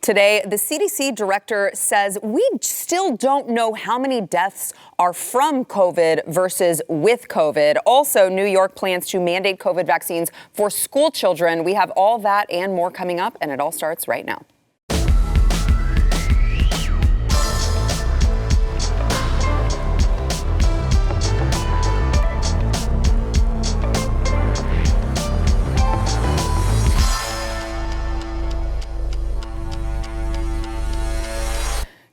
Today, the CDC director says we still don't know how many deaths are from COVID versus with COVID. Also, New York plans to mandate COVID vaccines for school children. We have all that and more coming up, and it all starts right now.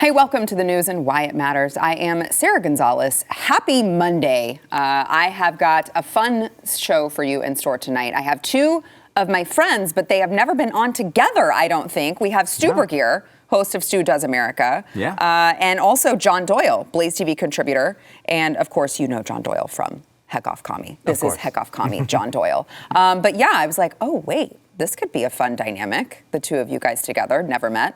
Hey, welcome to the news and why it matters. I am Sarah Gonzalez. Happy Monday. I have got a fun show for you in store tonight. I have two of my friends, but they have never been on together, I don't think. We have Stu Burgier, host of Stu Does America, and also John Doyle, BlazeTV contributor. And of course, you know John Doyle from Heck Off Commie. This is Heck Off Commie, John Doyle. But yeah, I was like, oh, wait, this could be a fun dynamic. The two of you guys together, never met.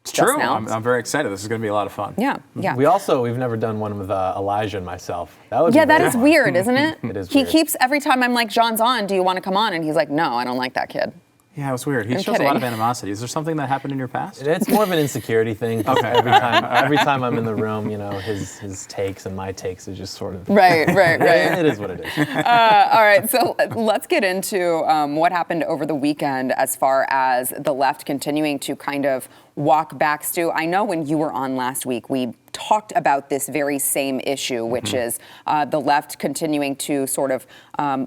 It's true. I'm very excited. This is going to be a lot of fun. Yeah. We've never done one with Elijah and myself. That is weird, isn't it? It is He weird. keeps, every time I'm like, John's on, do you want to come on? And he's like, no, I don't like that kid. Yeah, it was weird. He shows a lot of animosity. Is there something that happened in your past? It's more of an insecurity thing. Okay. Every time I'm in the room, you know, his takes and my takes is just sort of... Right. It is what it is. All right, so let's get into what happened over the weekend as far as the left continuing to kind of walk back. Stu, I know when you were on last week, we talked about this very same issue, which is the left continuing to sort of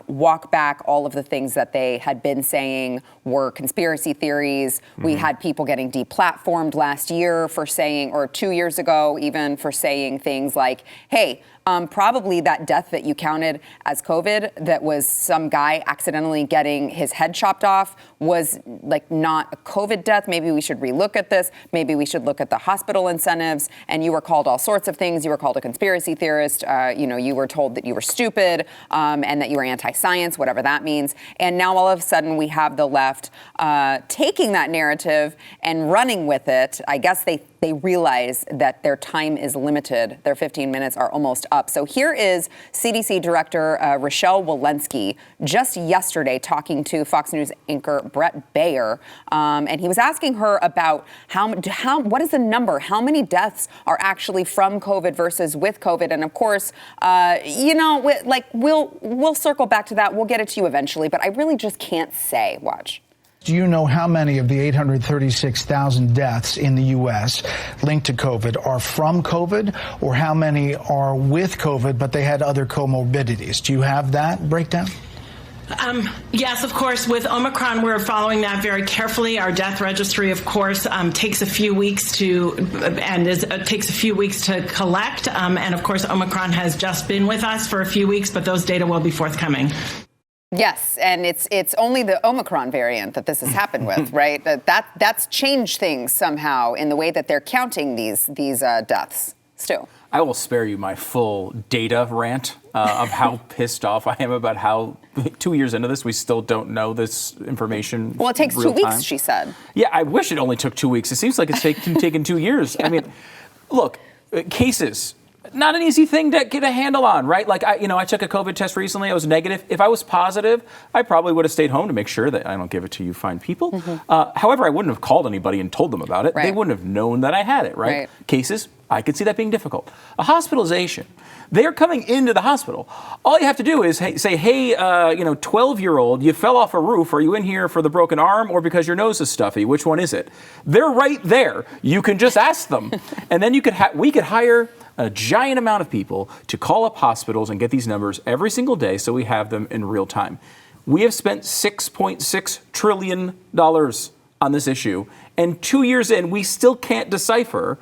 walk back all of the things that they had been saying were conspiracy theories. We had people getting deplatformed last year for saying, or 2 years ago even, for saying things like, hey, probably that death that you counted as COVID, that was some guy accidentally getting his head chopped off, was like not a COVID death. Maybe we should relook at this. Maybe we should look at the hospital incentives. And you were called all sorts of things. You were called a conspiracy theorist. You were told that you were stupid and that you were anti-science, whatever that means. And now all of a sudden we have the left taking that narrative and running with it. I guess they realize that their time is limited. Their 15 minutes are almost up. So here is CDC Director Rochelle Walensky just yesterday talking to Fox News anchor Brett Baer, and he was asking her about what is the number? How many deaths are actually from COVID versus with COVID? And of course, we'll circle back to that. We'll get it to you eventually, but I really just can't say. Watch. Do you know how many of the 836,000 deaths in the U.S. linked to COVID are from COVID, or how many are with COVID, but they had other comorbidities? Do you have that breakdown? Yes, of course. With Omicron, we're following that very carefully. Our death registry, of course, takes a few weeks to collect. And of course, Omicron has just been with us for a few weeks, but those data will be forthcoming. Yes, and it's only the Omicron variant that this has happened with, right? That's changed things somehow in the way that they're counting these deaths. Stu. I will spare you my full data rant of how pissed off I am about how 2 years into this, we still don't know this information. Well, it takes 2 weeks, she said. Yeah, I wish it only took 2 weeks. It seems like it's taken 2 years. Yeah. I mean, look, cases. Not an easy thing to get a handle on, right? Like, I took a COVID test recently. I was negative. If I was positive, I probably would have stayed home to make sure that I don't give it to you fine people. However, I wouldn't have called anybody and told them about it. Right. They wouldn't have known that I had it, right? Cases, I could see that being difficult. A hospitalization, they're coming into the hospital. All you have to do is say, hey, 12-year-old, you fell off a roof. Are you in here for the broken arm or because your nose is stuffy? Which one is it? They're right there. You can just ask them. And then we could hire a giant amount of people to call up hospitals and get these numbers every single day so we have them in real time. We have spent $6.6 trillion on this issue, and 2 years in, we still can't decipher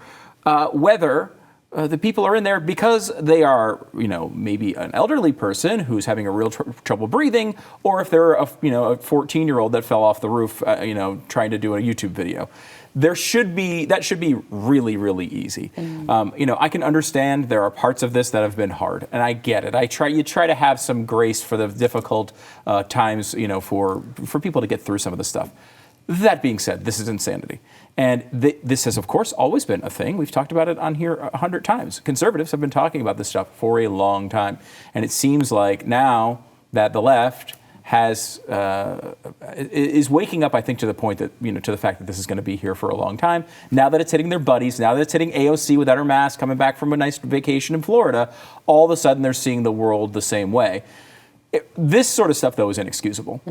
whether the people are in there because they are, maybe an elderly person who's having a real trouble breathing, or if they're a 14-year-old that fell off the roof, trying to do a YouTube video. That should be really, really easy. I can understand there are parts of this that have been hard, and I get it. You try to have some grace for the difficult times, for people to get through some of the stuff. That being said, this is insanity. And this has, of course, always been a thing. We've talked about it on here 100 times. Conservatives have been talking about this stuff for a long time. And it seems like now that the left is waking up, I think, to the point that, to the fact that this is going to be here for a long time. Now that it's hitting their buddies, now that it's hitting AOC without her mask, coming back from a nice vacation in Florida, all of a sudden they're seeing the world the same way. This sort of stuff, though, is inexcusable.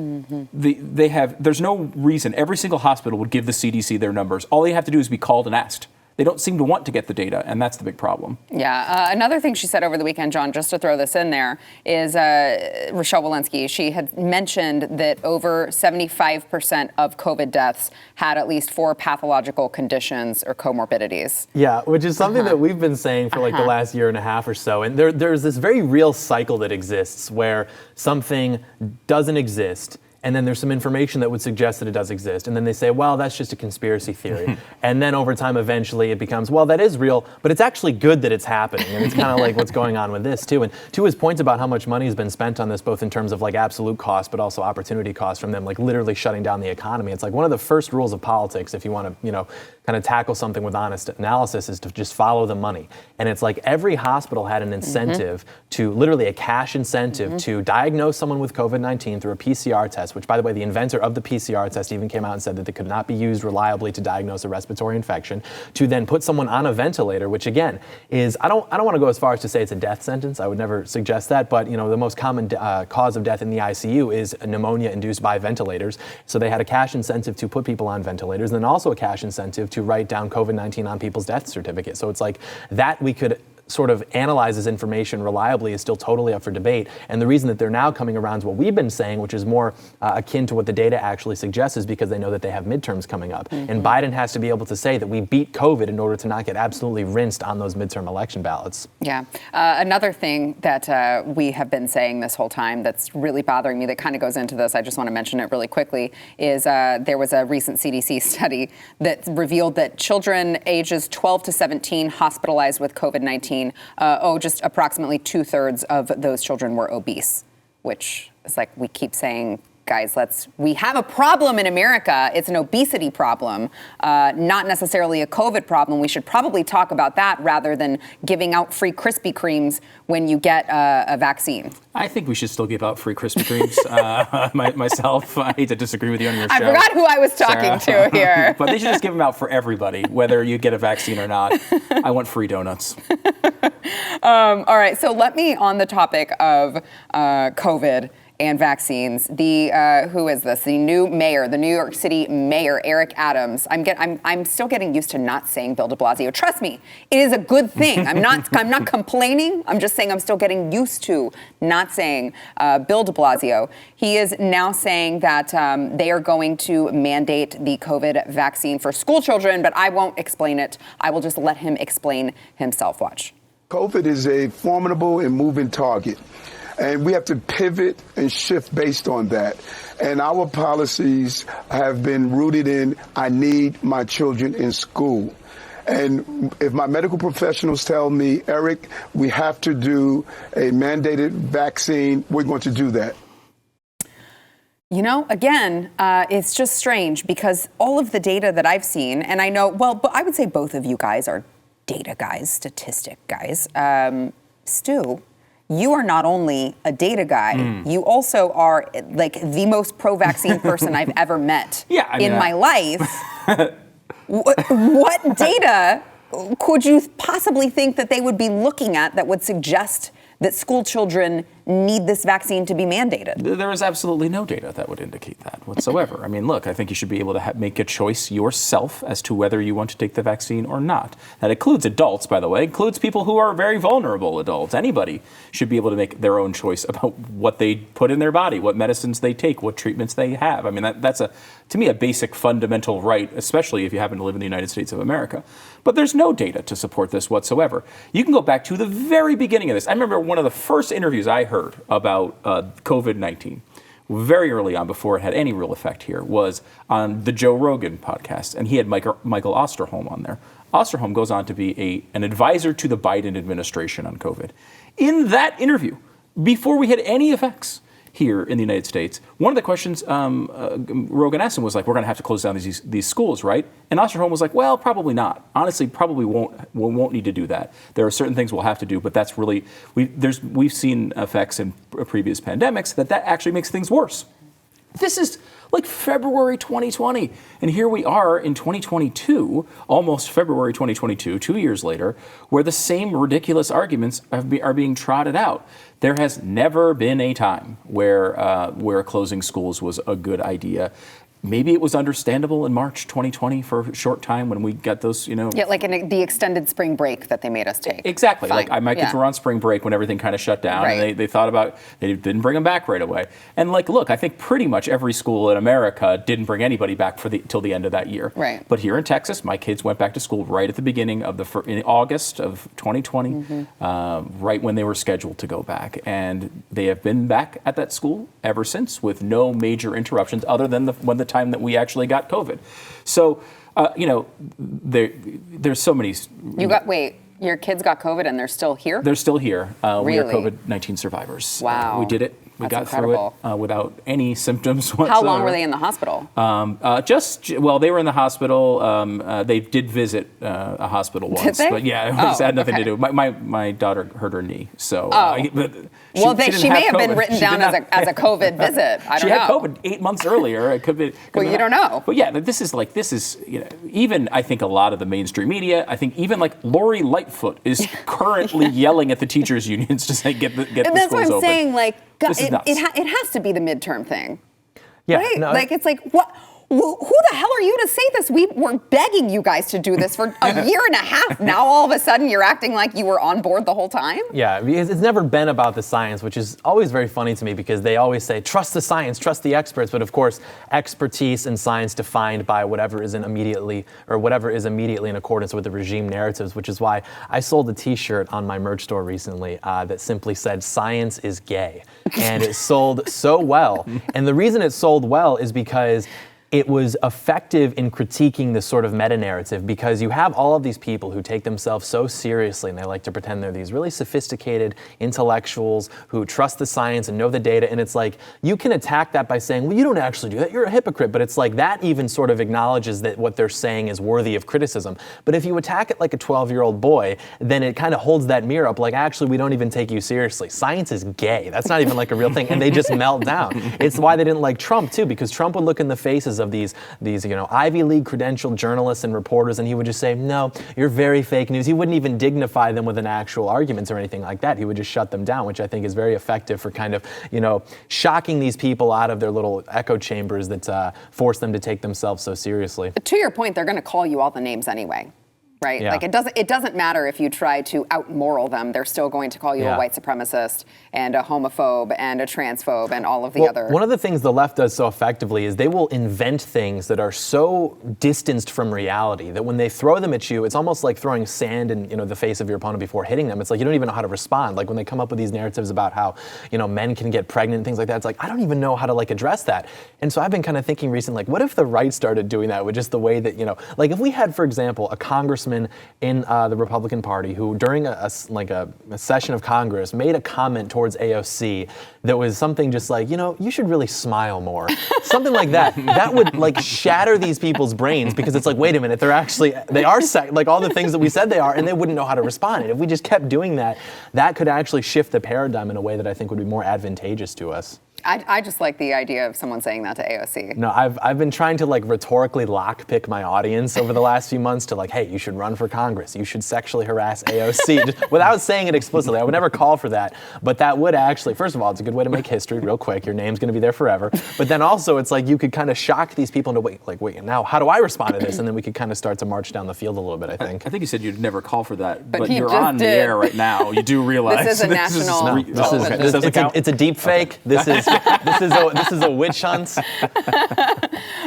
There's no reason. Every single hospital would give the CDC their numbers. All they have to do is be called and asked. They don't seem to want to get the data, and that's the big problem. Yeah. Another thing she said over the weekend, John, just to throw this in there, is Rochelle Walensky. She had mentioned that over 75% of COVID deaths had at least 4 pathological conditions or comorbidities. Yeah, which is something that we've been saying for like the last year and a half or so. And there's this very real cycle that exists where something doesn't exist, and then there's some information that would suggest that it does exist. And then they say, well, that's just a conspiracy theory. And then over time, eventually it becomes, well, that is real, but it's actually good that it's happening. And it's kind of like what's going on with this too. And to his points about how much money has been spent on this, both in terms of like absolute cost, but also opportunity cost from them, like literally shutting down the economy. It's like one of the first rules of politics, if you want to, kind of tackle something with honest analysis, is to just follow the money. And it's like every hospital had an incentive to, literally a cash incentive to diagnose someone with COVID-19 through a PCR test, which, by the way, the inventor of the PCR test even came out and said that it could not be used reliably to diagnose a respiratory infection, to then put someone on a ventilator, which again is, I don't want to go as far as to say it's a death sentence. I would never suggest that, but the most common cause of death in the ICU is pneumonia induced by ventilators. So they had a cash incentive to put people on ventilators, and then also a cash incentive to write down COVID-19 on people's death certificate. So it's like that we could sort of analyze this information reliably is still totally up for debate. And the reason that they're now coming around to what we've been saying, which is more akin to what the data actually suggests, is because they know that they have midterms coming up. And Biden has to be able to say that we beat COVID in order to not get absolutely rinsed on those midterm election ballots. Yeah. Another thing that we have been saying this whole time that's really bothering me, that kind of goes into this, I just want to mention it really quickly, is there was a recent CDC study that revealed that children ages 12 to 17 hospitalized with COVID-19, just approximately 2/3 of those children were obese, which is like we keep saying, guys, we have a problem in America. It's an obesity problem, not necessarily a COVID problem. We should probably talk about that rather than giving out free Krispy Kremes when you get a vaccine. I think we should still give out free Krispy Kremes. Myself, I hate to disagree with you on your show. I forgot who I was talking to here. But they should just give them out for everybody, whether you get a vaccine or not. I want free donuts. All right, so let me, on the topic of COVID and vaccines, who is this? The new mayor, the New York City mayor, Eric Adams. I'm still getting used to not saying Bill de Blasio. Trust me, it is a good thing. I'm not complaining. I'm just saying I'm still getting used to not saying Bill de Blasio. He is now saying that they are going to mandate the COVID vaccine for school children, but I won't explain it. I will just let him explain himself. Watch. COVID is a formidable and moving target. And we have to pivot and shift based on that. And our policies have been rooted in, I need my children in school. And if my medical professionals tell me, Eric, we have to do a mandated vaccine, we're going to do that. Again, it's just strange because all of the data that I've seen, and I know, but I would say both of you guys are data guys, statistic guys. Stu, you are not only a data guy, you also are like the most pro-vaccine person I've ever met in my life. What data could you possibly think that they would be looking at that would suggest that school children need this vaccine to be mandated? There is absolutely no data that would indicate that whatsoever. I mean, look, I think you should be able to make a choice yourself as to whether you want to take the vaccine or not. That includes adults, by the way, includes people who are very vulnerable adults. Anybody should be able to make their own choice about what they put in their body, what medicines they take, what treatments they have. I mean, that's to me, a basic fundamental right, especially if you happen to live in the United States of America. But there's no data to support this whatsoever. You can go back to the very beginning of this. I remember one of the first interviews I heard about COVID-19, very early on, before it had any real effect here, was on the Joe Rogan podcast, and he had Michael Osterholm on there. Osterholm goes on to be an advisor to the Biden administration on COVID. In that interview, before we had any effects, here in the United States, one of the questions Rogan asked him was like, we're going to have to close down these schools, right? And Osterholm was like, well, probably not. Honestly, probably won't need to do that. There are certain things we'll have to do, but that's really, we've seen effects in previous pandemics that actually makes things worse. This is like February 2020. And here we are in 2022, almost February 2022, 2 years later, where the same ridiculous arguments are being trotted out. There has never been a time where closing schools was a good idea. Maybe it was understandable in March 2020 for a short time when we got those, Yeah, like in the extended spring break that they made us take. Exactly. Fine. Like my kids were on spring break when everything kind of shut down, Right. and they thought about, they didn't bring them back right away. And like, look, I think pretty much every school in America didn't bring anybody back till the end of that year. Right. But here in Texas, my kids went back to school right at the beginning of in August of 2020, right when they were scheduled to go back. And they have been back at that school ever since with no major interruptions other than the time that we actually got COVID. So, there's so many. Your kids got COVID and they're still here? They're still here. We are Really? COVID-19 survivors. Wow. We did it. We That's got incredible. through it without any symptoms whatsoever. How long were they in the hospital? They were in the hospital. They did visit a hospital once. Did they? But yeah, it had nothing to do. My daughter hurt her knee. So, she may have been written down as a COVID visit. I don't know. She had COVID 8 months earlier. It could be. You don't know. But yeah, this is even I think a lot of the mainstream media. I think even like Lori Lightfoot is currently yelling at the teachers unions to say get the schools open. That's what I'm saying. Like, It has to be the midterm thing. Yeah, right? no, like, it's like, what? Who the hell are you to say this? We were begging you guys to do this for a year and a half. Now all of a sudden you're acting like you were on board the whole time? Yeah, because it's never been about the science, which is always very funny to me because they always say, trust the science, trust the experts. But of course, expertise and science defined by whatever is immediately in accordance with the regime narratives, which is why I sold a t-shirt on my merch store recently that simply said, science is gay. And it sold so well. And the reason it sold well is because it was effective in critiquing this sort of meta-narrative because you have all of these people who take themselves so seriously and they like to pretend they're these really sophisticated intellectuals who trust the science and know the data. And it's like, you can attack that by saying, well, you don't actually do that. You're a hypocrite. But it's like that even sort of acknowledges that what they're saying is worthy of criticism. But if you attack it like a 12-year-old boy, then it kind of holds that mirror up like, actually, we don't even take you seriously. Science is gay. That's not even like a real thing. And they just melt down. It's why they didn't like Trump, too, because Trump would look in the faces of these Ivy League credentialed journalists and reporters, and he would just say, no, you're very fake news. He wouldn't even dignify them with an actual arguments or anything like that. He would just shut them down, which I think is very effective for kind of, shocking these people out of their little echo chambers that force them to take themselves so seriously. To your point, they're going to call you all the names anyway. Right? Yeah. Like it doesn't matter if you try to out-moral them. They're still going to call you a white supremacist and a homophobe and a transphobe and all of the other. One of the things the left does so effectively is they will invent things that are so distanced from reality that when they throw them at you, it's almost like throwing sand in the face of your opponent before hitting them. It's like you don't even know how to respond. Like when they come up with these narratives about how men can get pregnant and things like that, it's like I don't even know how to address that. And so I've been kind of thinking recently, like what if the right started doing that with just the way that like if we had, for example, a congressman in the Republican Party who during a session of Congress made a comment towards AOC that was something just like, you should really smile more. Something like that. That would shatter these people's brains because it's like, wait a minute, they are like all the things that we said they are, and they wouldn't know how to respond. And if we just kept doing that, that could actually shift the paradigm in a way that I think would be more advantageous to us. I just like the idea of someone saying that to AOC. No, I've been trying to rhetorically lockpick my audience over the last few months to hey, you should run for Congress. You should sexually harass AOC. Just without saying it explicitly. I would never call for that. But that would actually, first of all, it's a good way to make history real quick. Your name's going to be there forever. But then also it's like you could kind of shock these people into wait, now how do I respond to this? And then we could kind of start to march down the field a little bit, I think. I think you said you'd never call for that, but he you're just on the air right now. You do realize this is a national. It's a deep fake. This is a witch hunt.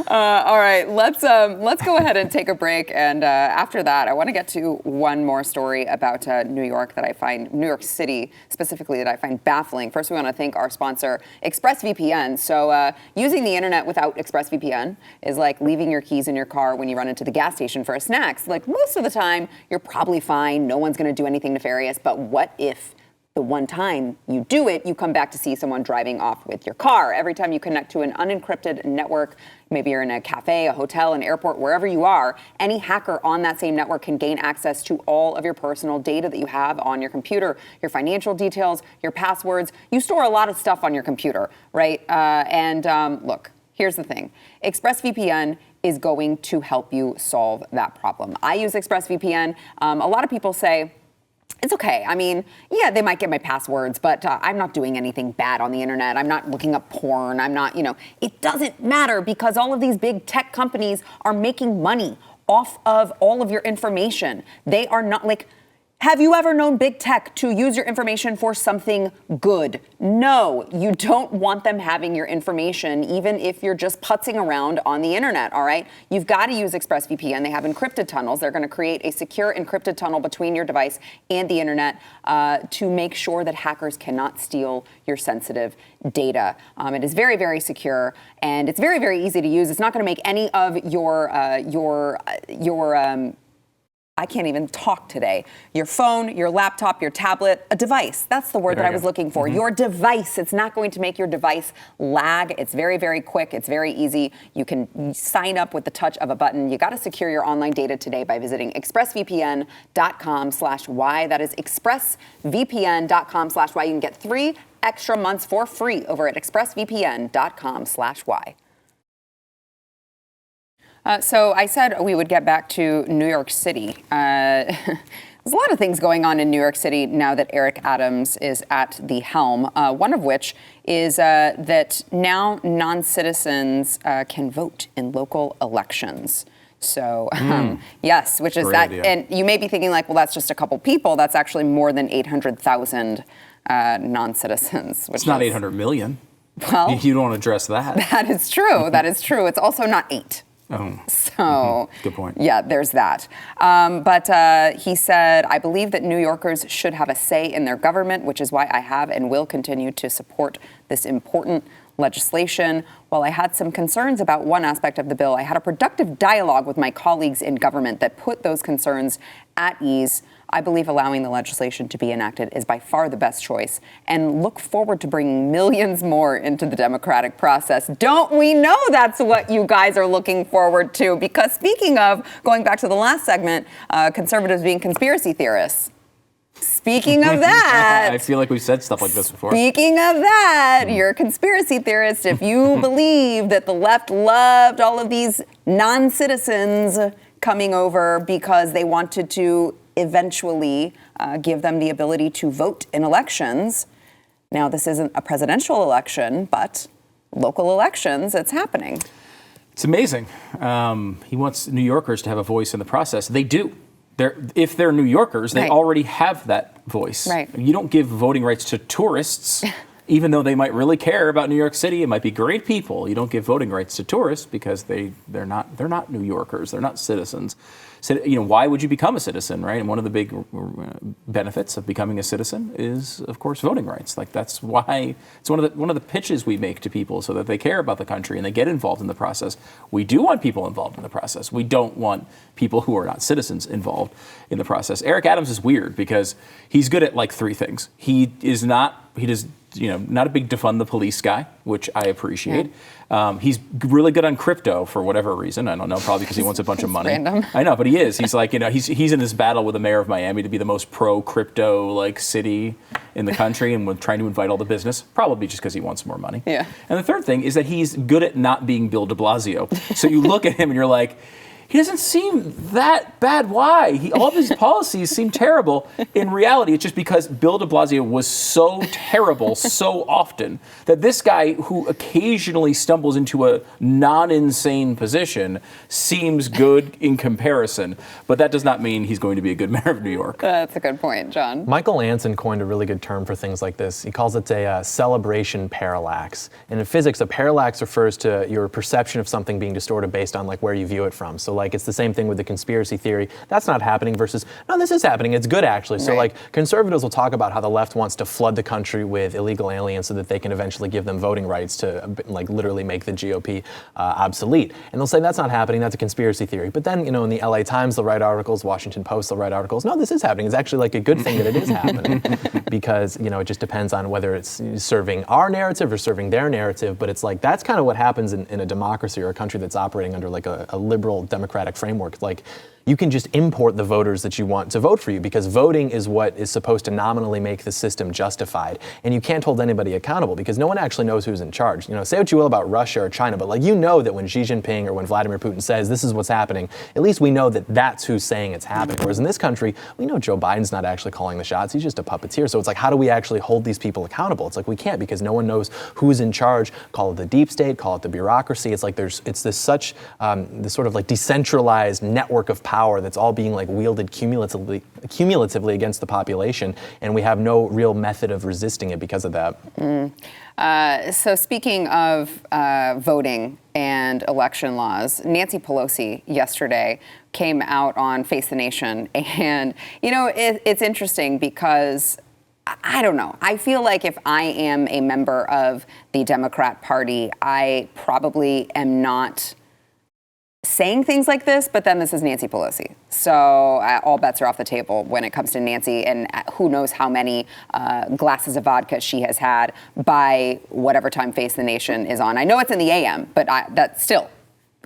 All right, let's go ahead and take a break, and after that, I want to get to one more story about New York City specifically, that I find baffling. First, we want to thank our sponsor, ExpressVPN. So, using the internet without ExpressVPN is like leaving your keys in your car when you run into the gas station for a snack. So, most of the time, you're probably fine. No one's going to do anything nefarious. But what if The one time you do it, you come back to see someone driving off with your car. Every time you connect to an unencrypted network, maybe you're in a cafe, a hotel, an airport, wherever you are, any hacker on that same network can gain access to all of your personal data that you have on your computer, your financial details, your passwords. You store a lot of stuff on your computer, right? Look, here's the thing. ExpressVPN is going to help you solve that problem. I use ExpressVPN. A lot of people say, it's okay. I mean, yeah, they might get my passwords, but I'm not doing anything bad on the internet. I'm not looking up porn. I'm not, it doesn't matter because all of these big tech companies are making money off of all of your information. They are not like, have you ever known big tech to use your information for something good? No, you don't want them having your information, even if you're just putzing around on the internet, all right? You've got to use ExpressVPN. They have encrypted tunnels. They're going to create a secure encrypted tunnel between your device and the internet to make sure that hackers cannot steal your sensitive data. It is very, very secure, and it's very, very easy to use. It's not going to make any of your I can't even talk today. Your phone, your laptop, your tablet, a device. That's the word that I was looking for. Your device. It's not going to make your device lag. It's very, very quick. It's very easy. You can sign up with the touch of a button. You got to secure your online data today by visiting expressvpn.com/y. That is expressvpn.com/y. You can get 3 extra months for free over at expressvpn.com/y. So I said we would get back to New York City. There's a lot of things going on in New York City now that Eric Adams is at the helm, one of which is that now non-citizens can vote in local elections. So, yes, which is that. Idea. And you may be thinking like, well, that's just a couple people. That's actually more than 800,000 non-citizens. It's not 800 million. Well, you don't address that. That is true. That is true. It's also not 8. Oh. So, good point. Yeah, there's that. But he said, I believe that New Yorkers should have a say in their government, which is why I have and will continue to support this important legislation. While I had some concerns about one aspect of the bill, I had a productive dialogue with my colleagues in government that put those concerns at ease. I believe allowing the legislation to be enacted is by far the best choice and look forward to bringing millions more into the democratic process. Don't we know that's what you guys are looking forward to? Because speaking of, going back to the last segment, conservatives being conspiracy theorists. Speaking of that. I feel like we've said stuff like this before. Speaking of that, you're a conspiracy theorist if you believe that the left loved all of these non-citizens coming over because they wanted to eventually give them the ability to vote in elections. Now, this isn't a presidential election, but local elections, it's happening. It's amazing. He wants New Yorkers to have a voice in the process. They do. If they're New Yorkers, they already have that voice. Right. You don't give voting rights to tourists, even though they might really care about New York City. It might be great people. You don't give voting rights to tourists because they're not New Yorkers. They're not citizens. So, why would you become a citizen, right? And one of the big benefits of becoming a citizen is, of course, voting rights. Like that's why it's one of the pitches we make to people so that they care about the country and they get involved in the process. We do want people involved in the process. We don't want people who are not citizens involved in the process. Eric Adams is weird because he's good at like 3 things. He does not a big defund the police guy, which I appreciate. Yeah. He's really good on crypto for whatever reason. I don't know, probably because he wants a bunch of money. Random. I know, but he is. He's like, he's in this battle with the mayor of Miami to be the most pro-crypto like city in the country and trying to invite all the business, probably just because he wants more money. Yeah. And the third thing is that he's good at not being Bill de Blasio. So you look at him and you're like, he doesn't seem that bad. Why? All of his policies seem terrible. In reality, it's just because Bill de Blasio was so terrible so often that this guy who occasionally stumbles into a non-insane position seems good in comparison. But that does not mean he's going to be a good mayor of New York. That's a good point, John. Michael Anson coined a really good term for things like this. He calls it a celebration parallax. And in physics, a parallax refers to your perception of something being distorted based on like where you view it from. So like like, it's the same thing with the conspiracy theory. That's not happening versus, no, this is happening. It's good, actually. So, like, conservatives will talk about how the left wants to flood the country with illegal aliens so that they can eventually give them voting rights to, like, literally make the GOP obsolete. And they'll say that's not happening. That's a conspiracy theory. But then, you know, in the LA Times, they'll write articles, Washington Post, they'll write articles. No, this is happening. It's actually like a good thing that it is happening because, you know, it just depends on whether it's serving our narrative or serving their narrative. But it's like, that's kind of what happens in a democracy or a country that's operating under like a liberal democratic framework. Like, you can just import the voters that you want to vote for you because voting is what is supposed to nominally make the system justified. And you can't hold anybody accountable because no one actually knows who's in charge. You know, say what you will about Russia or China, but like, you know that when Xi Jinping or when Vladimir Putin says this is what's happening, at least we know that that's who's saying it's happening. Whereas in this country, we know Joe Biden's not actually calling the shots. He's just a puppeteer. So it's like, how do we actually hold these people accountable? It's like, we can't because no one knows who's in charge. Call it the deep state, call it the bureaucracy. It's like it's this such this sort of like decentralized network of power that's all being like wielded cumulatively against the population, and we have no real method of resisting it because of that. So speaking of voting and election laws, Nancy Pelosi yesterday came out on Face the Nation, and you know, it's interesting because I don't know. I feel like if I am a member of the Democrat Party, I probably am not saying things like this, but then this is Nancy Pelosi. So all bets are off the table when it comes to Nancy, and who knows how many glasses of vodka she has had by whatever time Face the Nation is on. I know it's in the AM, but that's still,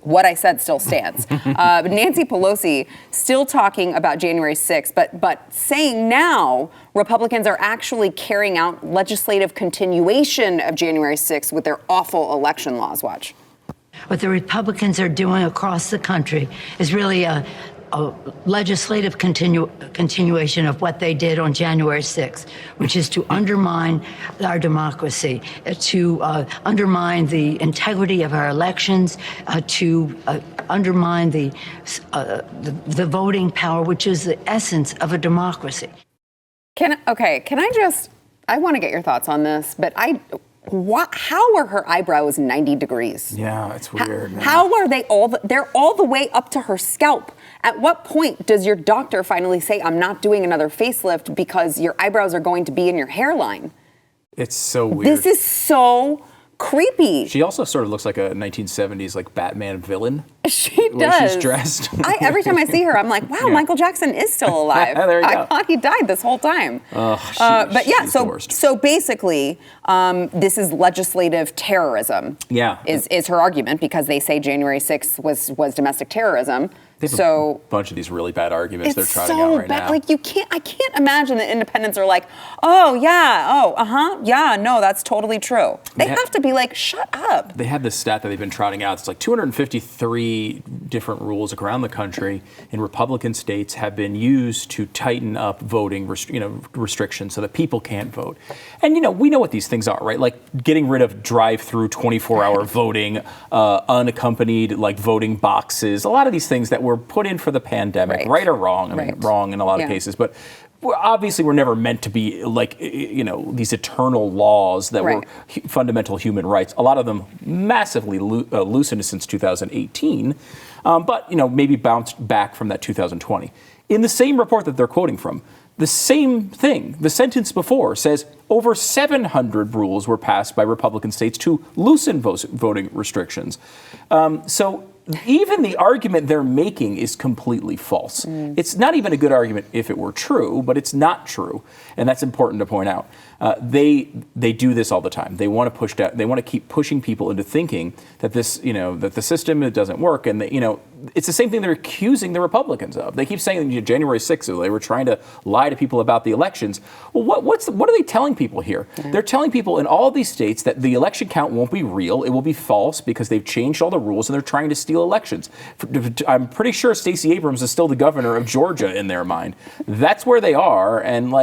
what I said still stands. Nancy Pelosi still talking about January 6th, but saying now Republicans are actually carrying out legislative continuation of January 6th with their awful election laws. Watch. What the Republicans are doing across the country is really a legislative continuation of what they did on January 6th, which is to undermine our democracy, to undermine the integrity of our elections, to undermine the voting power, which is the essence of a democracy. I want to get your thoughts on this, but how are her eyebrows 90 degrees? Yeah, it's weird. How are they they're all the way up to her scalp? At what point does your doctor finally say, I'm not doing another facelift because your eyebrows are going to be in your hairline? It's so weird. This is so creepy. She also sort of looks like a 1970s like Batman villain. She does. Where she's dressed. Every time I see her, I'm like, wow, Michael Jackson is still alive. There you go. I thought he died this whole time. But yeah, so basically, this is legislative terrorism. Yeah. Is her argument, because they say January 6th was domestic terrorism. They have a bunch of these really bad arguments they're trotting out right now. Like, I can't imagine that independents are like, oh yeah, yeah, no, that's totally true. They have to be like, shut up. They have this stat that they've been trotting out. It's like 253 different rules around the country in Republican states have been used to tighten up voting restrictions so that people can't vote. And we know what these things are, right? Like getting rid of drive-through 24-hour voting, unaccompanied like voting boxes. A lot of these things that were put in for the pandemic, right or wrong. I mean, wrong in a lot of cases, but obviously we're never meant to be like, these eternal laws that were fundamental human rights. A lot of them massively loosened since 2018, but maybe bounced back from that 2020. In the same report that they're quoting from, the same thing, the sentence before says over 700 rules were passed by Republican states to loosen voting restrictions. So even the argument they're making is completely false. It's not even a good argument if it were true, but it's not true, and that's important to point out. They do this all the time. They want to push down. They want to keep pushing people into thinking that that the system doesn't work, and it's the same thing they're accusing the Republicans of. They keep saying January 6th they were trying to lie to people about the elections. Well, what are they telling people here? They're telling people in all these states that the election count won't be real. It will be false because they've changed all the rules and they're trying to steal elections. I'm pretty sure Stacey Abrams is still the governor of Georgia in their mind. That's where they are, and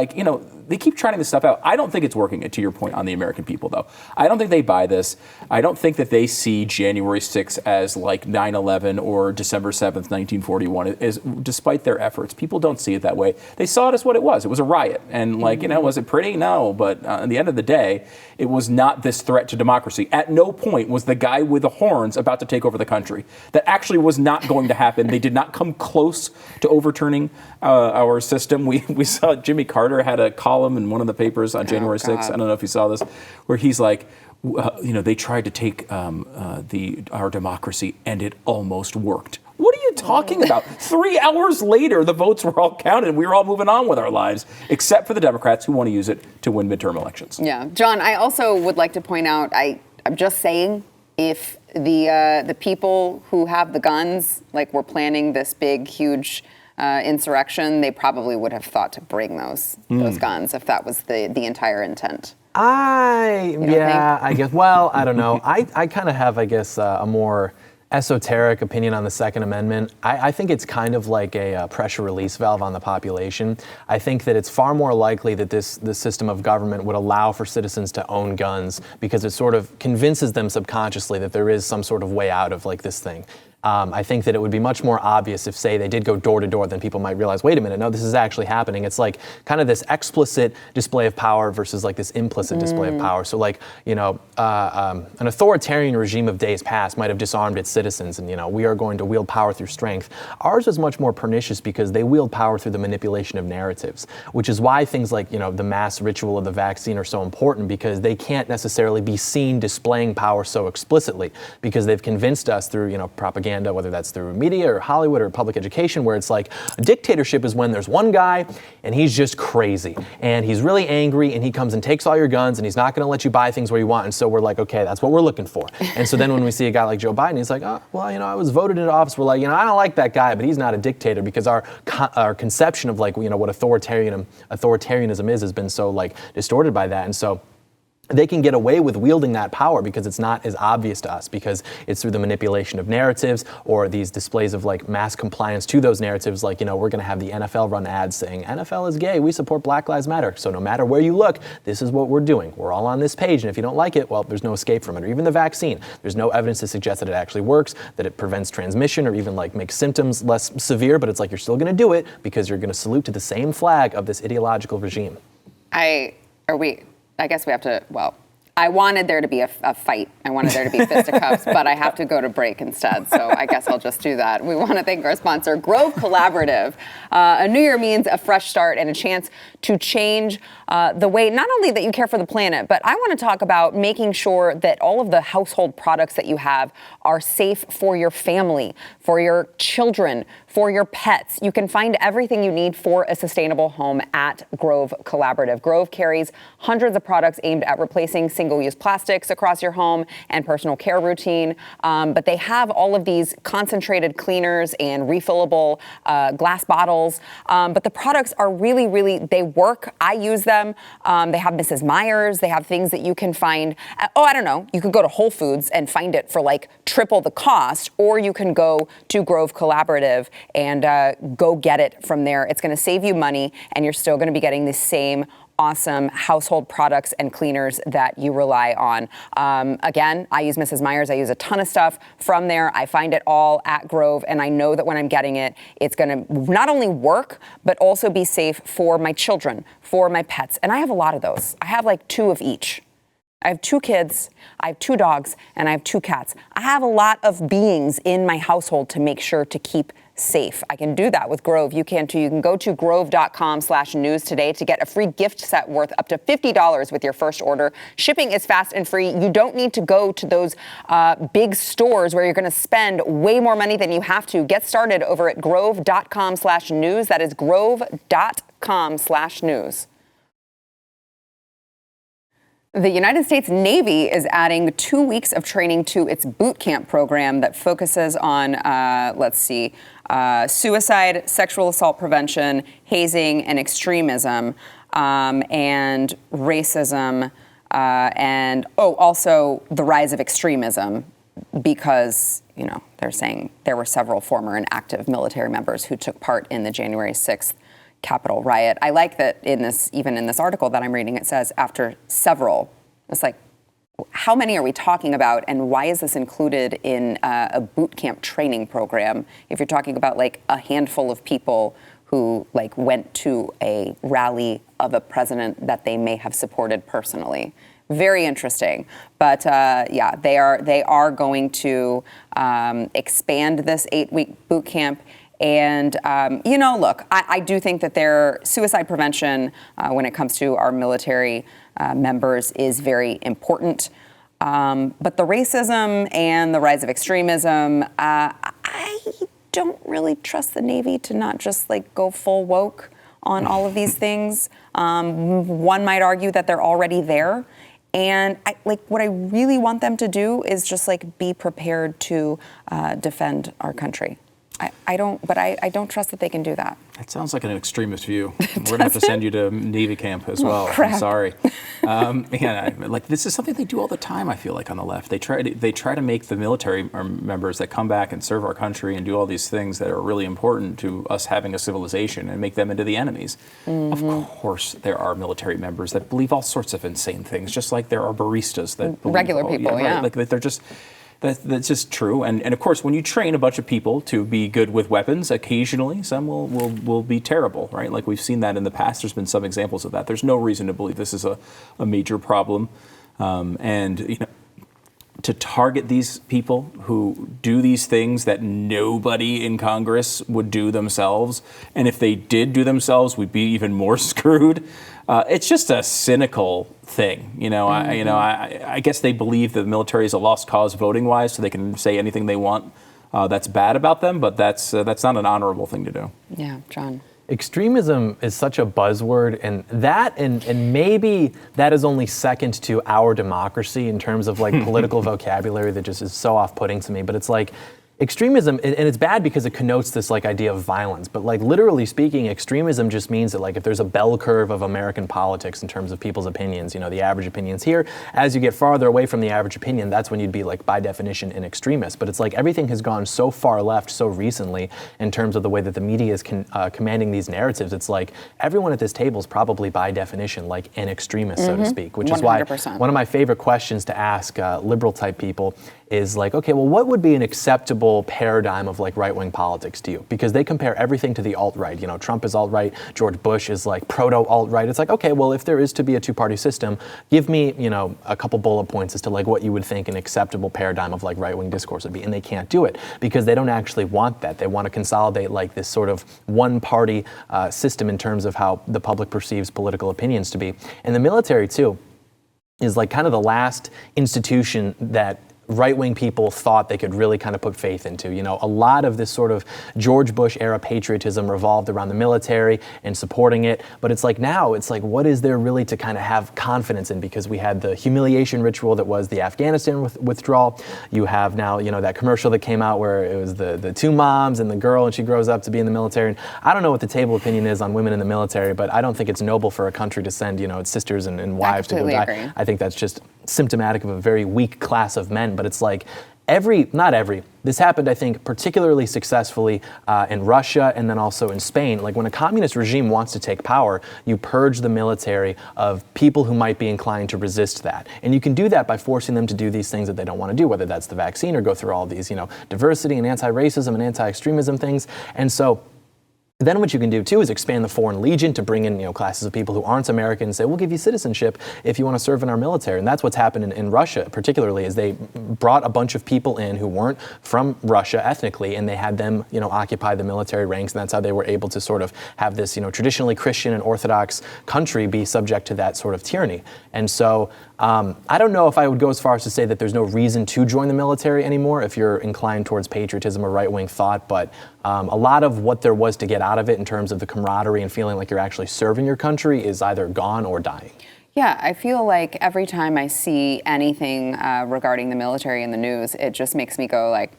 they keep trying this stuff out. I don't think it's working, to your point, on the American people, though. I don't think they buy this. I don't think that they see January 6th as like 9/11 or December 7th, 1941, is despite their efforts, people don't see it that way. They saw it as what it was. It was a riot. And was it pretty? No. But at the end of the day, it was not this threat to democracy. At no point was the guy with the horns about to take over the country. That actually was not going to happen. They did not come close to overturning our system. We saw Jimmy Carter had a column in one of the papers on January 6th. I don't know if you saw this, where he's like, they tried to take our democracy and it almost worked. What are you talking about? 3 hours later, the votes were all counted. We were all moving on with our lives, except for the Democrats who want to use it to win midterm elections. Yeah. John, I also would like to point out, I'm just saying, if the people who have the guns, were planning this big, huge insurrection, they probably would have thought to bring those guns if that was the entire intent. I guess. Well, I don't know. I kind of have, a more esoteric opinion on the Second Amendment. I think it's kind of like a pressure release valve on the population. I think that it's far more likely that this system of government would allow for citizens to own guns because it sort of convinces them subconsciously that there is some sort of way out of this thing. I think that it would be much more obvious if, say, they did go door to door, then people might realize, wait a minute, no, this is actually happening. It's like kind of this explicit display of power versus this implicit display of power. So an authoritarian regime of days past might have disarmed its citizens and, we are going to wield power through strength. Ours is much more pernicious because they wield power through the manipulation of narratives, which is why things like, the mass ritual of the vaccine are so important because they can't necessarily be seen displaying power so explicitly because they've convinced us through, propaganda, whether that's through media or Hollywood or public education, where it's like a dictatorship is when there's one guy and he's just crazy and he's really angry and he comes and takes all your guns and he's not going to let you buy things where you want. And so we're like, okay, that's what we're looking for. And so then when we see a guy like Joe Biden, he's like, oh, well, I was voted into office. We're like, I don't like that guy, but he's not a dictator because our conception of what authoritarianism is has been so distorted by that. And so they can get away with wielding that power because it's not as obvious to us because it's through the manipulation of narratives or these displays of mass compliance to those narratives. We're going to have the NFL run ads saying NFL is gay. We support Black Lives Matter. So no matter where you look, this is what we're doing. We're all on this page. And if you don't like it, well, there's no escape from it. Or even the vaccine. There's no evidence to suggest that it actually works, that it prevents transmission or even makes symptoms less severe. But it's you're still going to do it because you're going to salute to the same flag of this ideological regime. I guess we have to, I wanted there to be a fight. I wanted there to be fisticuffs, but I have to go to break instead. So I guess I'll just do that. We want to thank our sponsor, Grove Collaborative. A new year means a fresh start and a chance to change the way, not only that you care for the planet, but I want to talk about making sure that all of the household products that you have are safe for your family, for your children, for your pets. You can find everything you need for a sustainable home at Grove Collaborative. Grove carries hundreds of products aimed at replacing single-use plastics across your home and personal care routine. But they have all of these concentrated cleaners and refillable glass bottles. But the products are really, they work. I use them. They have Mrs. Meyer's. They have things that you can find. I don't know. You could go to Whole Foods and find it for triple the cost, or you can go to Grove Collaborative and go get it from there. It's going to save you money, and you're still going to be getting the same awesome household products and cleaners that you rely on. Again, I use Mrs. Meyer's. I use a ton of stuff from there. I find it all at Grove, and I know that when I'm getting it, it's going to not only work, but also be safe for my children, for my pets. And I have a lot of those. I have 2 of each. I have 2 kids, I have 2 dogs, and I have 2 cats. I have a lot of beings in my household to make sure to keep safe. I can do that with Grove. You can too. You can go to grove.com/news today to get a free gift set worth up to $50 with your first order. Shipping is fast and free. You don't need to go to those big stores where you're going to spend way more money than you have to. Get started over at grove.com/news. That is grove.com/news. The United States Navy is adding 2 weeks of training to its bootcamp program that focuses on, suicide, sexual assault prevention, hazing, and extremism, and racism, and also the rise of extremism, because, they're saying there were several former and active military members who took part in the January 6th Capitol riot. I like that even in this article that I'm reading, it says after several. It's how many are we talking about, and why is this included in a boot camp training program if you're talking about like a handful of people who like went to a rally of a president that they may have supported personally? Very interesting. But yeah, they are going to expand this 8-week boot camp. And, look, I do think that their suicide prevention when it comes to our military members is very important. But the racism and the rise of extremism, I don't really trust the Navy to not just like go full woke on all of these things. One might argue that they're already there. And what I really want them to do is just like be prepared to defend our country. I don't trust that they can do that. That sounds like an extremist view. We're going to have to send you to Navy camp as well. Crap. I'm sorry. This is something they do all the time, I feel like, on the left. They try to make the military members that come back and serve our country and do all these things that are really important to us having a civilization and make them into the enemies. Mm-hmm. Of course, there are military members that believe all sorts of insane things, just like there are baristas that believe regular people, yeah. Right, like they're just... That's just true. And of course, when you train a bunch of people to be good with weapons, occasionally some will be terrible, right? Like we've seen that in the past. There's been some examples of that. There's no reason to believe this is a major problem. To target these people who do these things that nobody in Congress would do themselves, and if they did do themselves, we'd be even more screwed. It's just a cynical thing, Mm-hmm. I guess they believe the military is a lost cause voting-wise, so they can say anything they want that's bad about them. But that's not an honorable thing to do. Yeah, John. Extremism is such a buzzword, and maybe that is only second to our democracy in terms of like political vocabulary that just is so off-putting to me. But it's like extremism, and it's bad because it connotes this like idea of violence, but like literally speaking, extremism just means that like if there's a bell curve of American politics in terms of people's opinions, the average opinion's here. As you get farther away from the average opinion, that's when you'd be like by definition an extremist. But it's like everything has gone so far left so recently in terms of the way that the media is commanding these narratives. It's like everyone at this table is probably by definition like an extremist, so to speak, which 100%. Is why one of my favorite questions to ask liberal type people is like, okay, well, what would be an acceptable paradigm of like right-wing politics to you? Because they compare everything to the alt-right. Trump is alt-right, George Bush is like proto-alt-right. It's like, okay, well, if there is to be a two-party system, give me, a couple bullet points as to like what you would think an acceptable paradigm of like right-wing discourse would be. And they can't do it because they don't actually want that. They want to consolidate like this sort of one-party system in terms of how the public perceives political opinions to be. And the military too is like kind of the last institution that right-wing people thought they could really kind of put faith into. A lot of this sort of George Bush era patriotism revolved around the military and supporting it. But it's like now, it's like, what is there really to kind of have confidence in? Because we had the humiliation ritual that was the Afghanistan withdrawal. You have now, that commercial that came out where it was the two moms and the girl, and she grows up to be in the military. And I don't know what the table opinion is on women in the military, but I don't think it's noble for a country to send, its sisters and wives to go die. Agree. I think that's just symptomatic of a very weak class of men. But it's like this happened, I think, particularly successfully in Russia and then also in Spain. Like when a communist regime wants to take power, you purge the military of people who might be inclined to resist that. And you can do that by forcing them to do these things that they don't want to do, whether that's the vaccine or go through all these, diversity and anti-racism and anti-extremism things. And so then what you can do too is expand the Foreign Legion to bring in classes of people who aren't American and say, we'll give you citizenship if you want to serve in our military. And that's what's happened in Russia particularly, is they brought a bunch of people in who weren't from Russia ethnically, and they had them occupy the military ranks, and that's how they were able to sort of have this traditionally Christian and Orthodox country be subject to that sort of tyranny. And so I don't know if I would go as far as to say that there's no reason to join the military anymore if you're inclined towards patriotism or right-wing thought, but a lot of what there was to get out of it in terms of the camaraderie and feeling like you're actually serving your country is either gone or dying. Yeah, I feel like every time I see anything regarding the military in the news, it just makes me go like,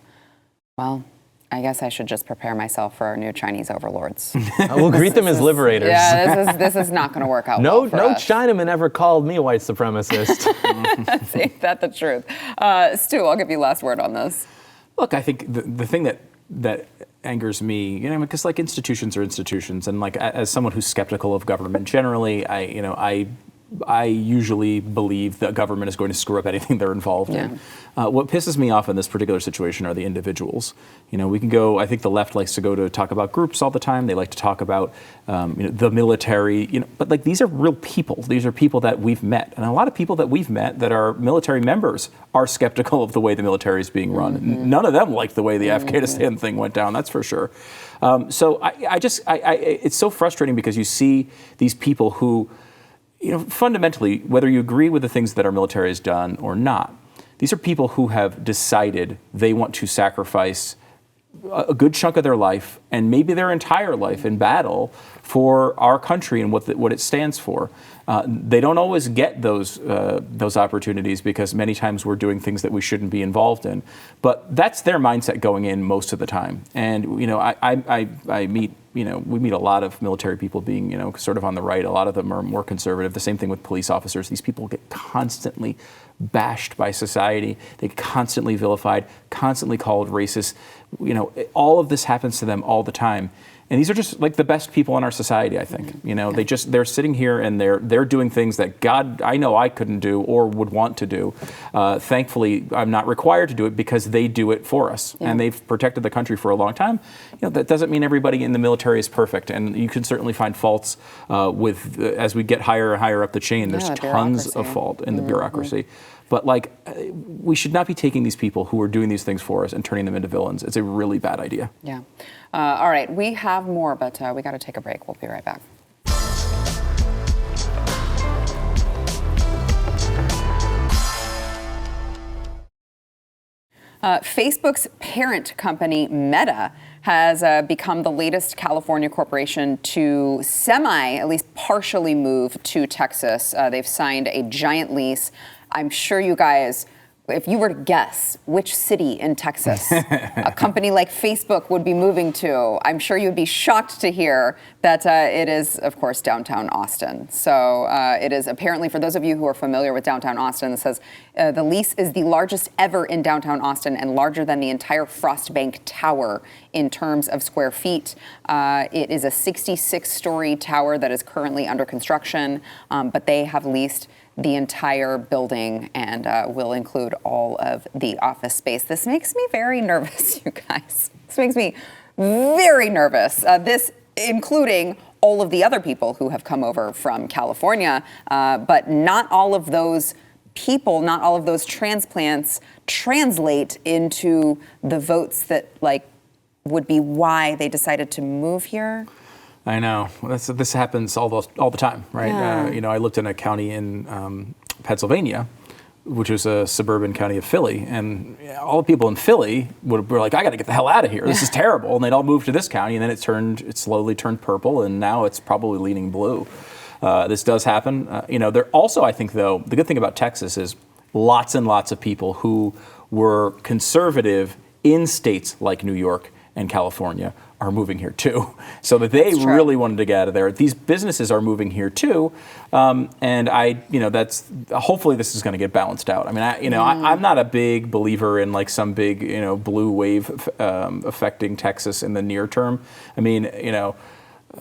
well, I guess I should just prepare myself for our new Chinese overlords. We'll greet them as liberators. Yeah, this is not going to work out well for us. Chinaman ever called me a white supremacist. Ain't that the truth? Stu, I'll give you last word on this. Look, I think the thing that angers me, because like institutions are institutions, and like as someone who's skeptical of government generally, I I usually believe the government is going to screw up anything they're involved in. What pisses me off in this particular situation are the individuals. We can go, I think the left likes to go to talk about groups all the time. They like to talk about the military, but like these are real people. These are people that we've met. And a lot of people that we've met that are military members are skeptical of the way the military is being run. None of them like the way the Afghanistan thing went down, that's for sure. So it's so frustrating because you see these people who, fundamentally, whether you agree with the things that our military has done or not, these are people who have decided they want to sacrifice a good chunk of their life and maybe their entire life in battle for our country and what it stands for. They don't always get those opportunities because many times we're doing things that we shouldn't be involved in. But that's their mindset going in most of the time. And I meet we meet a lot of military people being sort of on the right. A lot of them are more conservative. The same thing with police officers. These people get constantly bashed by society. They get constantly vilified, constantly called racist. All of this happens to them all the time. And these are just like the best people in our society, I think. They're sitting here and they're doing things that God, I know I couldn't do or would want to do. Thankfully, I'm not required to do it because they do it for us. And they've protected the country for a long time. That doesn't mean everybody in the military is perfect. And you can certainly find faults as we get higher and higher up the chain. There's tons of fault in the bureaucracy. But we should not be taking these people who are doing these things for us and turning them into villains. It's a really bad idea. Yeah. All right, we have more, but we got to take a break. We'll be right back. Facebook's parent company, Meta, has become the latest California corporation to at least partially move to Texas. They've signed a giant lease. I'm sure you guys, if you were to guess which city in Texas a company like Facebook would be moving to, I'm sure you'd be shocked to hear that it is, of course, downtown Austin. So it is apparently, for those of you who are familiar with downtown Austin, it says the lease is the largest ever in downtown Austin and larger than the entire Frostbank Tower in terms of square feet. It is a 66-story tower that is currently under construction, but they have leased the entire building and will include all of the office space. This makes me very nervous, you guys. This makes me very nervous. This including all of the other people who have come over from California, but not all of those people, not all of those transplants translate into the votes that would be why they decided to move here. I know. This happens all the time, right? Yeah. I lived in a county in Pennsylvania, which was a suburban county of Philly, and all the people in Philly were like, "I got to get the hell out of here. This is terrible." And they'd all move to this county, and then it slowly turned purple, and now it's probably leaning blue. This does happen. There also, I think, though, the good thing about Texas is lots and lots of people who were conservative in states like New York and California are moving here too, so that they really wanted to get out of there. These businesses are moving here too, and that's hopefully this is going to get balanced out. I mean, I'm not a big believer in some big blue wave affecting Texas in the near term. I mean,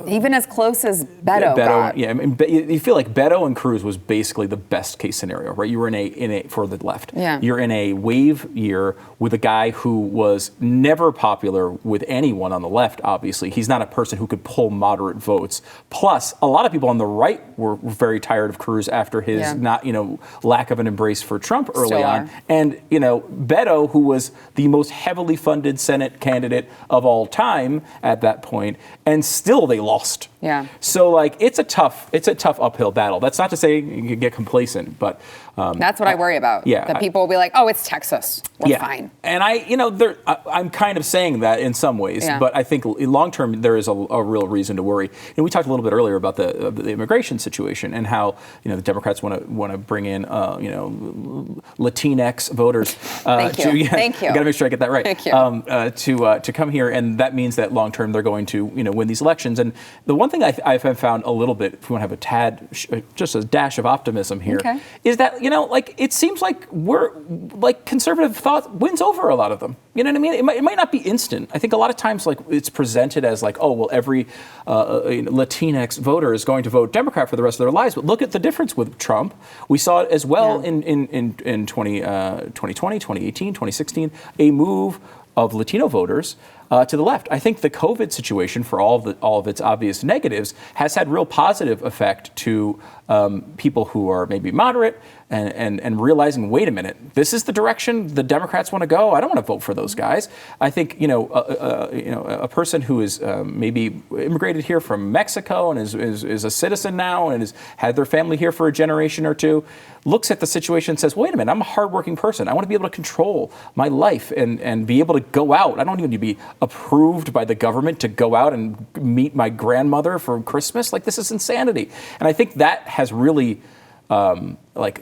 even as close as Beto got. Yeah, I mean, you feel like Beto and Cruz was basically the best case scenario, right? You were in a for the left. Yeah. You're in a wave year with a guy who was never popular with anyone on the left. Obviously, he's not a person who could pull moderate votes. Plus, a lot of people on the right were very tired of Cruz after his lack of an embrace for Trump early on. And Beto, who was the most heavily funded Senate candidate of all time at that point, and still they lost. Yeah. So it's a tough uphill battle. That's not to say you can get complacent, but that's what I worry about. Yeah. That people will be like, "Oh, it's Texas. We're fine." And I'm kind of saying that in some ways, but I think long term there is a real reason to worry. And we talked a little bit earlier about the immigration situation and how the Democrats want to bring in Latinx voters. Thank you. Thank you. I got to make sure I get that right. Thank you. To come here, and that means that long term they're going to win these elections. And the one thing I've found a little bit, if we want to have a tad, just a dash of optimism here, is that, like, it seems like conservative thought wins over a lot of them. You know what I mean? It might not be instant. I think a lot of times, like, it's presented as like, oh, well, every Latinx voter is going to vote Democrat for the rest of their lives. But look at the difference with Trump. We saw it as well in 2020, 2018, 2016, a move of Latino voters to the left. I think the COVID situation, for all of its obvious negatives, has had real positive effect to people who are maybe moderate and realizing, wait a minute, this is the direction the Democrats want to go. I don't want to vote for those guys. I think a person who is maybe immigrated here from Mexico and is a citizen now and has had their family here for a generation or two looks at the situation and says, wait a minute, I'm a hardworking person. I want to be able to control my life and be able to go out. I don't even need to be approved by the government to go out and meet my grandmother for Christmas. Like, this is insanity. And I think that has really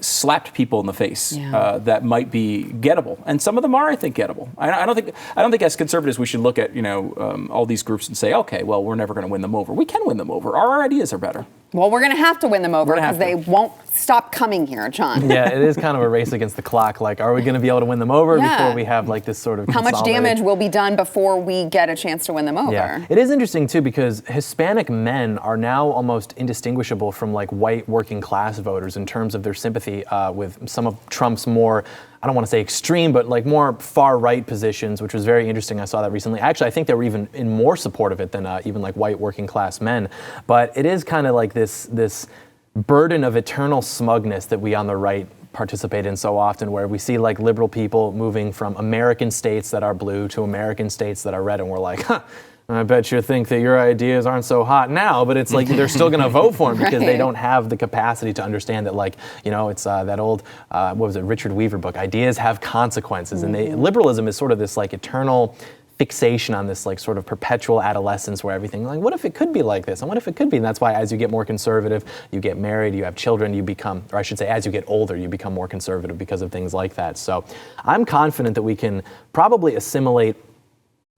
slapped people in the face that might be gettable, and some of them are, I think, gettable. I don't think as conservatives we should look at all these groups and say, okay, well, we're never going to win them over. We can win them over. Our ideas are better. Well, we're going to have to win them over because they won't stop coming here, John. Yeah, it is kind of a race against the clock. Like, are we going to be able to win them over before we have like this sort of how much damage will be done before we get a chance to win them over? Yeah. It is interesting too because Hispanic men are now almost indistinguishable from like white working class voters in terms of their sympathy with some of Trump's more, I don't want to say extreme, but like more far right positions, which was very interesting. I saw that recently. Actually, I think they were even in more support of it than even like white working class men. But it is kind of like this burden of eternal smugness that we on the right participate in so often, where we see like liberal people moving from American states that are blue to American states that are red, and we're like, huh, I bet you think that your ideas aren't so hot now, but it's like they're still going to vote for them because they don't have the capacity to understand that, like, it's that old, what was it, Richard Weaver book, Ideas Have Consequences. And liberalism is sort of this like eternal fixation on this like sort of perpetual adolescence where everything like, what if it could be like this? And what if it could be? And that's why as you get more conservative, you get married, you have children, you become, or I should say, as you get older, you become more conservative because of things like that. So I'm confident that we can probably assimilate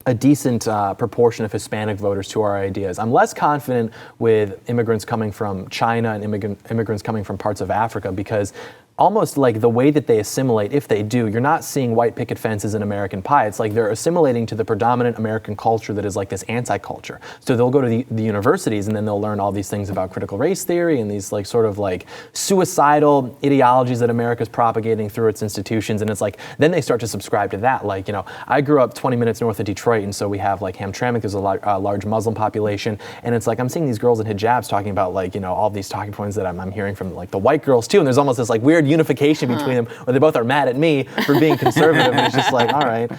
a decent proportion of Hispanic voters to our ideas. I'm less confident with immigrants coming from China and immigrants coming from parts of Africa because almost like the way that they assimilate, if they do, you're not seeing white picket fences in American Pie. It's like they're assimilating to the predominant American culture that is like this anti-culture. So they'll go to the universities and then they'll learn all these things about critical race theory and these like sort of like suicidal ideologies that America's propagating through its institutions. And it's like, then they start to subscribe to that. Like, I grew up 20 minutes north of Detroit, and so we have like Hamtramck, there's a large Muslim population. And it's like, I'm seeing these girls in hijabs talking about like, all these talking points that I'm hearing from like the white girls too. And there's almost this like weird unification between them, where they both are mad at me for being conservative, and it's just like, all right.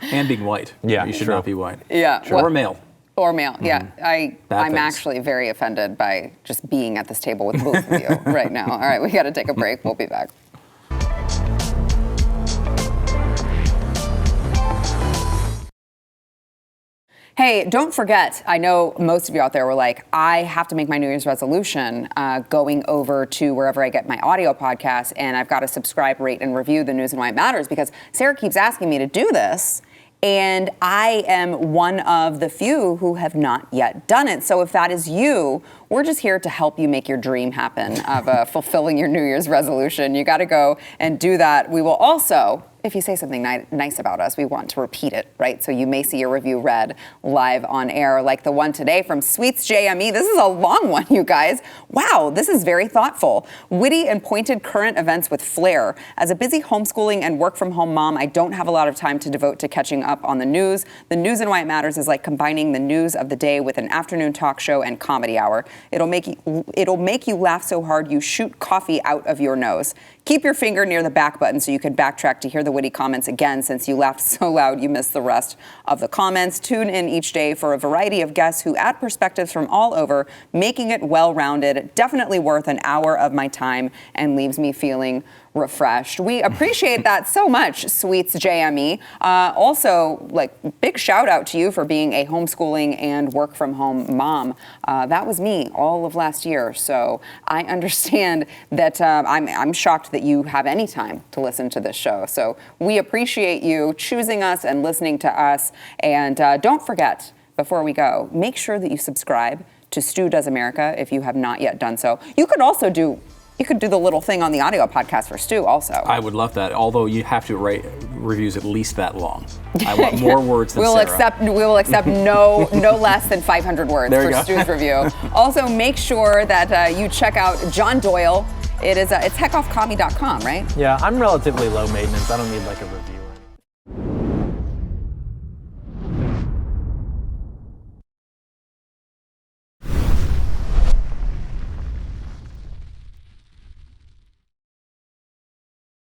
And being white. Yeah, you should not be white. Yeah. Sure. Or male. Or male, yeah. I'm things. Actually very offended by just being at this table with both of you right now. All right, we got to take a break. We'll be back. Hey, don't forget, I know most of you out there were like, I have to make my New Year's resolution going over to wherever I get my audio podcast, and I've got to subscribe, rate, and review the News and Why It Matters, because Sarah keeps asking me to do this, and I am one of the few who have not yet done it. So if that is you, we're just here to help you make your dream happen of fulfilling your New Year's resolution. You got to go and do that. We will also, if you say something nice about us, we want to repeat it, right? So you may see your review read live on air, like the one today from Sweets JME. This is a long one, you guys. Wow, this is very thoughtful. Witty and pointed current events with flair. As a busy homeschooling and work from home mom, I don't have a lot of time to devote to catching up on the news. The News and Why It Matters is like combining the news of the day with an afternoon talk show and comedy hour. It'll make you laugh so hard you shoot coffee out of your nose. Keep your finger near the back button so you can backtrack to hear the witty comments again, since you laughed so loud you missed the rest of the comments. Tune in each day for a variety of guests who add perspectives from all over, making it well-rounded. Definitely worth an hour of my time and leaves me feeling refreshed. We appreciate that so much, Sweets JME. Also, like, big shout out to you for being a homeschooling and work from home mom. That was me all of last year. So I understand that I'm shocked that you have any time to listen to this show. So we appreciate you choosing us and listening to us. And don't forget, before we go, make sure that you subscribe to Stu Does America if you have not yet done so. You could also do the little thing on the audio podcast for Stu also. I would love that, although you have to write reviews at least that long. I want more words than Sarah. We will accept no less than 500 words for Stu's review. Also, make sure that you check out John Doyle. It's heckoffcommie.com, right? Yeah, I'm relatively low maintenance. I don't need like a